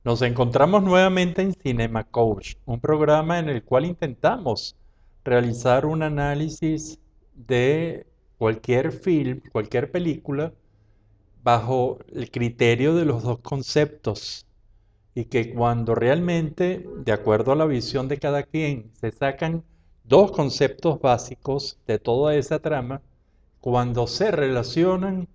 Nos encontramos nuevamente en Cinema Coach, un programa en el cual intentamos realizar un análisis de cualquier film, cualquier película, bajo el criterio de los dos conceptos. Y que cuando realmente, de acuerdo a la visión de cada quien, se sacan dos conceptos básicos de toda esa trama, cuando se relacionan,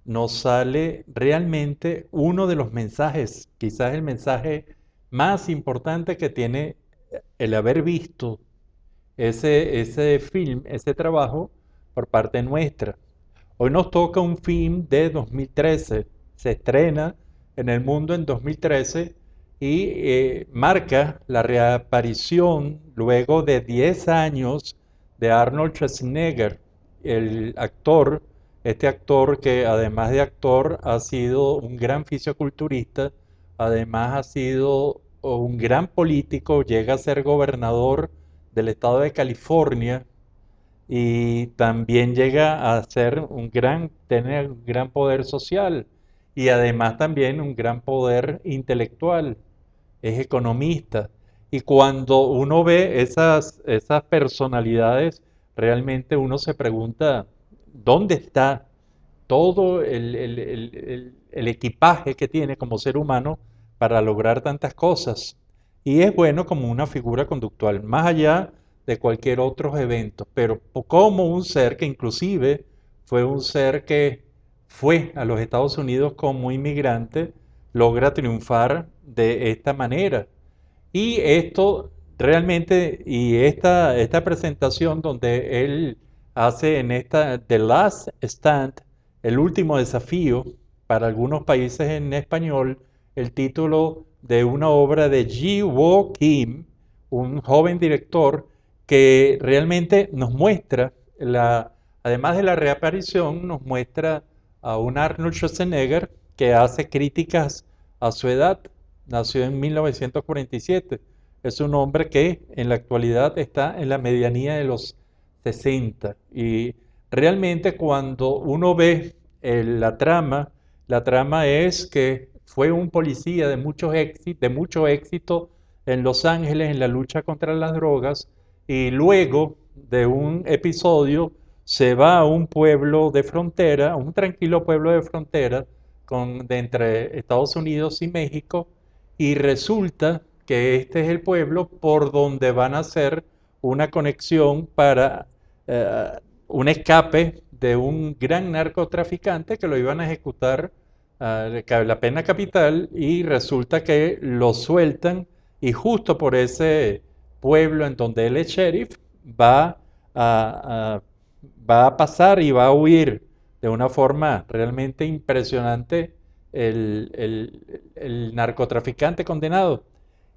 nos sale realmente uno de los mensajes, quizás el mensaje más importante que tiene el haber visto ese film, ese trabajo por parte nuestra. Hoy nos toca un film de 2013, se estrena en el mundo en 2013 y marca la reaparición luego de 10 años de Arnold Schwarzenegger, el actor, este actor que además de actor ha sido un gran fisioculturista, además ha sido un gran político, llega a ser gobernador del estado de California y también llega a ser tener un gran poder social y además también un gran poder intelectual, es economista. Y cuando uno ve esas personalidades, realmente uno se pregunta, ¿dónde está todo el equipaje que tiene como ser humano para lograr tantas cosas? Y es bueno como una figura conductual, más allá de cualquier otro evento, pero como un ser que inclusive fue un ser que fue a los Estados Unidos como inmigrante, logra triunfar de esta manera. Y esto realmente, y esta presentación donde él hace en esta The Last Stand, el último desafío, para algunos países en español, el título de una obra de Ji-Woo Kim, un joven director que realmente nos muestra, además de la reaparición, nos muestra a un Arnold Schwarzenegger que hace críticas a su edad. Nació en 1947. Es un hombre que en la actualidad está en la medianía de los 60. Y realmente cuando uno ve la trama es que fue un policía de mucho éxito en Los Ángeles en la lucha contra las drogas y luego de un episodio se va a un pueblo de frontera, a un tranquilo pueblo de frontera de entre Estados Unidos y México, y resulta que este es el pueblo por donde van a hacer una conexión para eh, un escape de un gran narcotraficante que lo iban a ejecutar la pena capital y resulta que lo sueltan y justo por ese pueblo en donde él es sheriff va a, a- va a pasar y va a huir de una forma realmente impresionante el narcotraficante condenado.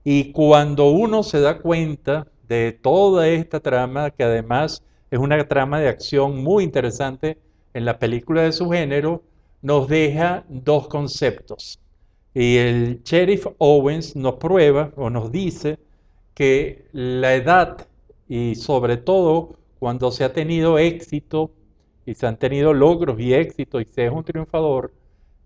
Y cuando uno se da cuenta de toda esta trama, que además es una trama de acción muy interesante en la película de su género, nos deja dos conceptos. Y el sheriff Owens nos prueba o nos dice que la edad y sobre todo cuando se ha tenido éxito y se han tenido logros y éxitos y se es un triunfador,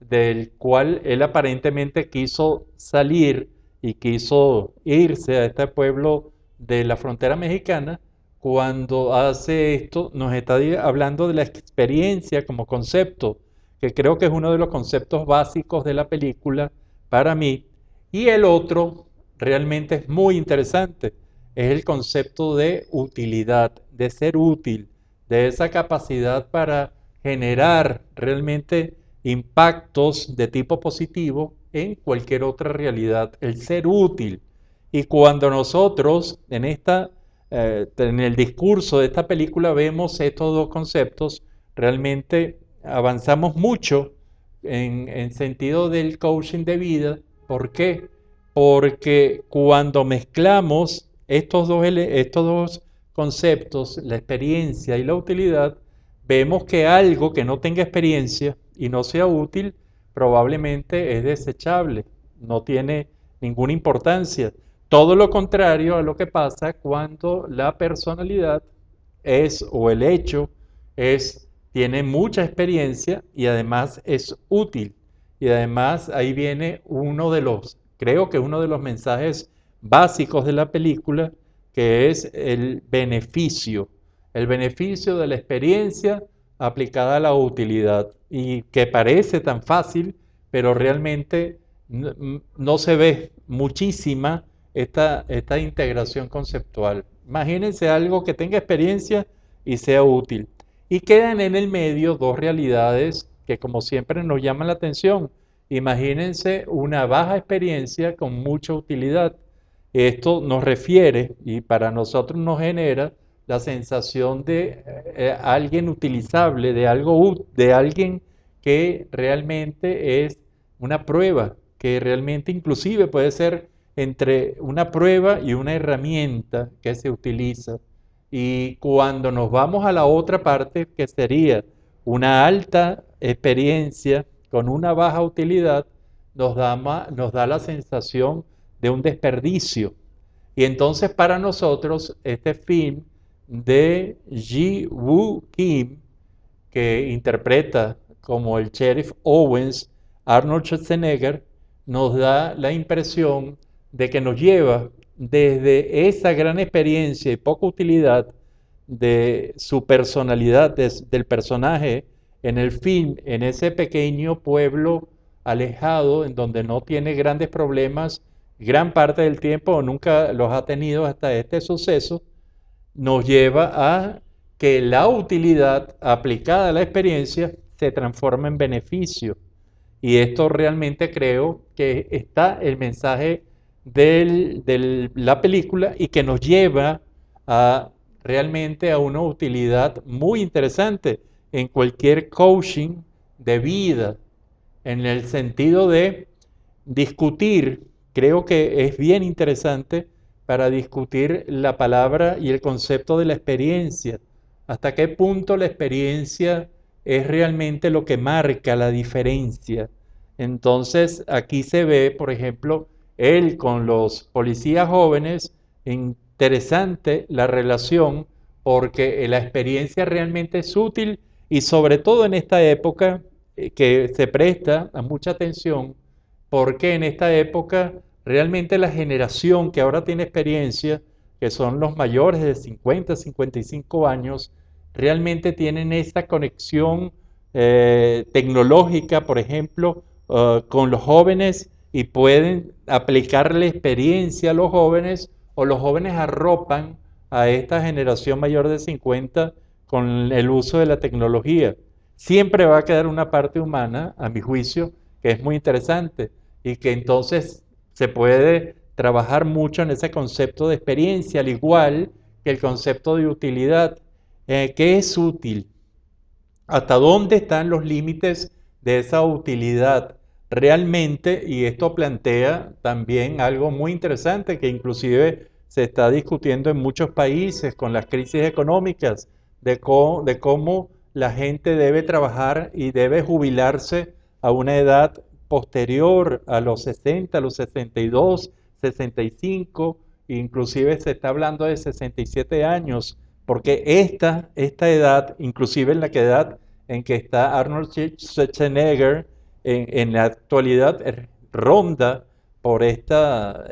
del cual él aparentemente quiso salir y quiso irse a este pueblo de la frontera mexicana, cuando hace esto nos está hablando de la experiencia como concepto, que creo que es uno de los conceptos básicos de la película para mí, y el otro realmente es muy interesante, es el concepto de utilidad, de ser útil, de esa capacidad para generar realmente impactos de tipo positivo en cualquier otra realidad, el ser útil. Y cuando nosotros en el discurso de esta película vemos estos dos conceptos, realmente avanzamos mucho en sentido del coaching de vida. ¿Por qué? Porque cuando mezclamos estos dos conceptos, la experiencia y la utilidad, vemos que algo que no tenga experiencia y no sea útil, probablemente es desechable, no tiene ninguna importancia. Todo lo contrario a lo que pasa cuando la personalidad es, o el hecho es, tiene mucha experiencia y además es útil. Y además ahí viene uno de los creo que uno de los mensajes básicos de la película, que es el beneficio de la experiencia aplicada a la utilidad, y que parece tan fácil, pero realmente no se ve muchísima esta integración conceptual. Imagínense algo que tenga experiencia y sea útil. Y quedan en el medio dos realidades que como siempre nos llaman la atención. Imagínense una baja experiencia con mucha utilidad. Esto nos refiere y para nosotros nos genera la sensación de alguien utilizable, de alguien que realmente es una prueba, que realmente inclusive puede ser entre una prueba y una herramienta que se utiliza. Y cuando nos vamos a la otra parte, que sería una alta experiencia con una baja utilidad, nos da la sensación de un desperdicio. Y entonces para nosotros este film de Ji-Woo Kim, que interpreta como el sheriff Owens Arnold Schwarzenegger, nos da la impresión de que nos lleva desde esa gran experiencia y poca utilidad de su personalidad, del personaje en el film, en ese pequeño pueblo alejado, en donde no tiene grandes problemas gran parte del tiempo o nunca los ha tenido hasta este suceso, nos lleva a que la utilidad aplicada a la experiencia se transforma en beneficio. Y esto realmente creo que está el mensaje de la película y que nos lleva a realmente a una utilidad muy interesante en cualquier coaching de vida, en el sentido de discutir, creo que es bien interesante para discutir la palabra y el concepto de la experiencia. ¿Hasta qué punto la experiencia es realmente lo que marca la diferencia? Entonces, aquí se ve, por ejemplo, él con los policías jóvenes, interesante la relación porque la experiencia realmente es útil y sobre todo en esta época que se presta a mucha atención porque en esta época realmente la generación que ahora tiene experiencia, que son los mayores de 50, 55 años, realmente tienen esta conexión tecnológica, por ejemplo, con los jóvenes y pueden aplicarle experiencia a los jóvenes o los jóvenes arropan a esta generación mayor de 50 con el uso de la tecnología. Siempre va a quedar una parte humana, a mi juicio, que es muy interesante y que entonces se puede trabajar mucho en ese concepto de experiencia, al igual que el concepto de utilidad. ¿Qué es útil? ¿Hasta dónde están los límites de esa utilidad? Realmente, y esto plantea también algo muy interesante que inclusive se está discutiendo en muchos países con las crisis económicas, de cómo la gente debe trabajar y debe jubilarse a una edad posterior a los 60, a los 62, 65, inclusive se está hablando de 67 años, porque esta edad, inclusive en la edad en que está Arnold Schwarzenegger, en la actualidad ronda por estas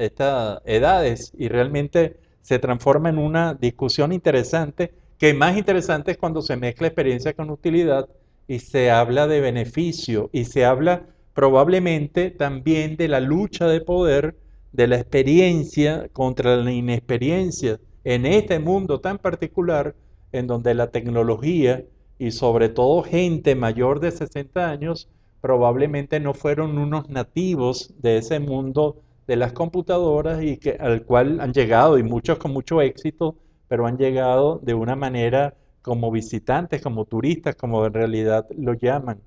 edades y realmente se transforma en una discusión interesante, que más interesante es cuando se mezcla experiencia con utilidad y se habla de beneficio y se habla probablemente también de la lucha de poder, de la experiencia contra la inexperiencia en este mundo tan particular en donde la tecnología y sobre todo gente mayor de 60 años probablemente no fueron unos nativos de ese mundo de las computadoras y que al cual han llegado y muchos con mucho éxito, pero han llegado de una manera como visitantes, como turistas, como en realidad lo llaman,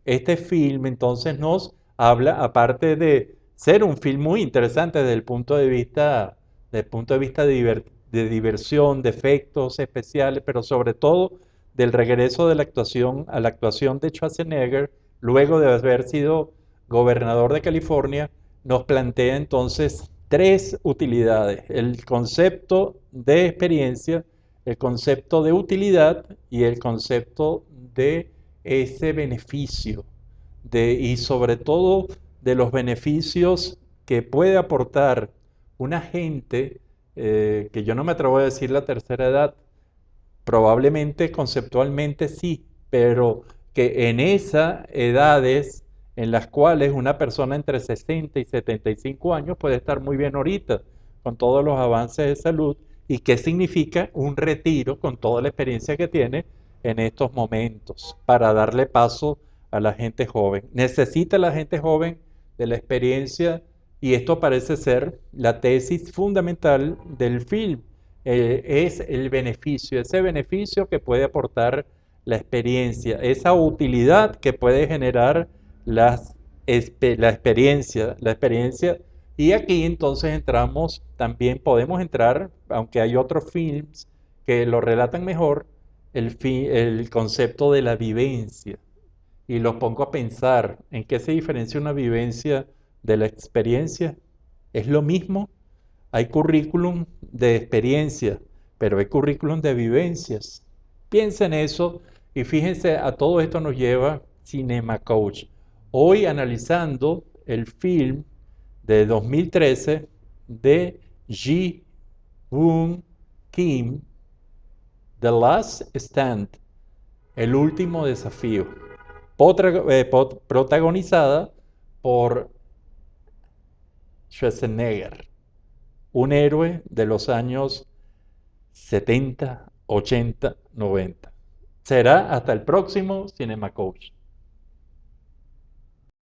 este film entonces nos habla, aparte de ser un film muy interesante desde el punto de vista, de diversión, de efectos especiales, pero sobre todo del regreso de la actuación a la actuación de Schwarzenegger, luego de haber sido gobernador de California, nos plantea entonces tres utilidades: el concepto de experiencia, el concepto de utilidad y el concepto de ese beneficio. y sobre todo de los beneficios que puede aportar una gente, que yo no me atrevo a decir la tercera edad, probablemente conceptualmente sí, pero que en esas edades en las cuales una persona entre 60 y 75 años puede estar muy bien ahorita, con todos los avances de salud, y qué significa un retiro con toda la experiencia que tiene en estos momentos para darle paso a la gente joven. Necesita la gente joven de la experiencia y esto parece ser la tesis fundamental del film. Es el beneficio, ese beneficio que puede aportar la experiencia, esa utilidad que puede generar las, la experiencia. Y aquí entonces entramos, también podemos entrar, aunque hay otros films que lo relatan mejor, el concepto de la vivencia. Y los pongo a pensar en qué se diferencia una vivencia de la experiencia. ¿Es lo mismo? Hay currículum de experiencia, pero hay currículum de vivencias. Piensen en eso y fíjense, a todo esto nos lleva Cinema Coach. Hoy analizando el film de 2013 de Ji Woon Kim, The Last Stand, El último desafío, protagonizada por Schwarzenegger, un héroe de los años 70, 80, 90. Será hasta el próximo Cinema Coach.